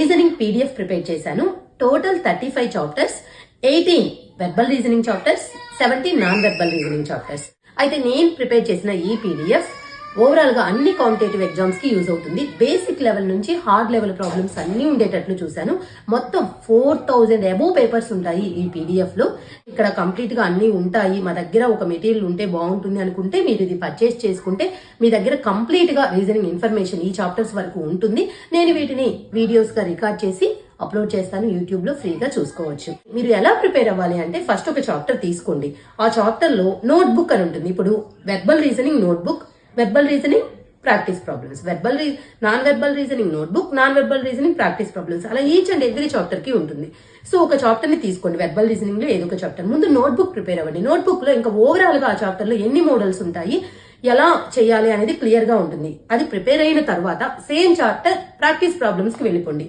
Reasoning PDF prepare చేశాను. Total 35 chapters, 18 verbal reasoning chapters, 17 non verbal reasoning chapters. అయితే నేను prepare చేసిన ఈ పీడిఎఫ్ ఓవరాల్ గా అన్ని కాంపిటేటివ్ ఎగ్జామ్స్ కి యూజ్ అవుతుంది. బేసిక్ లెవెల్ నుంచి హార్డ్ లెవెల్ ప్రాబ్లమ్స్ అన్ని ఉండేటట్లు చూశాను. మొత్తం 4000 అబోవ్ పేపర్స్ ఉంటాయి ఈ పీడిఎఫ్ లో. ఇక్కడ కంప్లీట్ గా అన్ని ఉంటాయి. మా దగ్గర ఒక మెటీరియల్ ఉంటే బాగుంటుంది అనుకుంటే మీరు ఇది పర్చేస్ చేసుకుంటే మీ దగ్గర కంప్లీట్ గా రీజనింగ్ ఇన్ఫర్మేషన్ ఈ చాప్టర్స్ వరకు ఉంటుంది. నేను వీటిని వీడియోస్ గా రికార్డ్ చేసి అప్లోడ్ చేస్తాను. యూట్యూబ్ లో ఫ్రీగా చూసుకోవచ్చు. మీరు ఎలా ప్రిపేర్ అవ్వాలి అంటే ఫస్ట్ ఒక చాప్టర్ తీసుకోండి. ఆ చాప్టర్ లో నోట్ బుక్ అని ఉంటుంది. ఇప్పుడు verbal reasoning note book, verbal reasoning practice problems, non verbal reasoning note book, non verbal reasoning practice problems, అలా ఈచ్ అండ్ ఎవ్రీ చాప్టర్ కి ఉంటుంది. సో ఒక చాప్టర్ ని తీసుకోండి. వెర్బల్ రీజనింగ్ లో ఏదో ఒక చాప్టర్ ముందు నోట్ బుక్ ప్రిపేర్ అవ్వండి. నోట్ బుక్ లో ఇంకా ఓవరాల్ గా ఆ చాప్టర్ లో ఎన్ని మోడల్స్ ఉంటాయి, ఎలా చేయాలి అనేది క్లియర్ గా ఉంటుంది. అది ప్రిపేర్ అయిన తర్వాత సేమ్ చాప్టర్ ప్రాక్టీస్ ప్రాబ్లమ్స్ కి వెళ్ళిపోండి.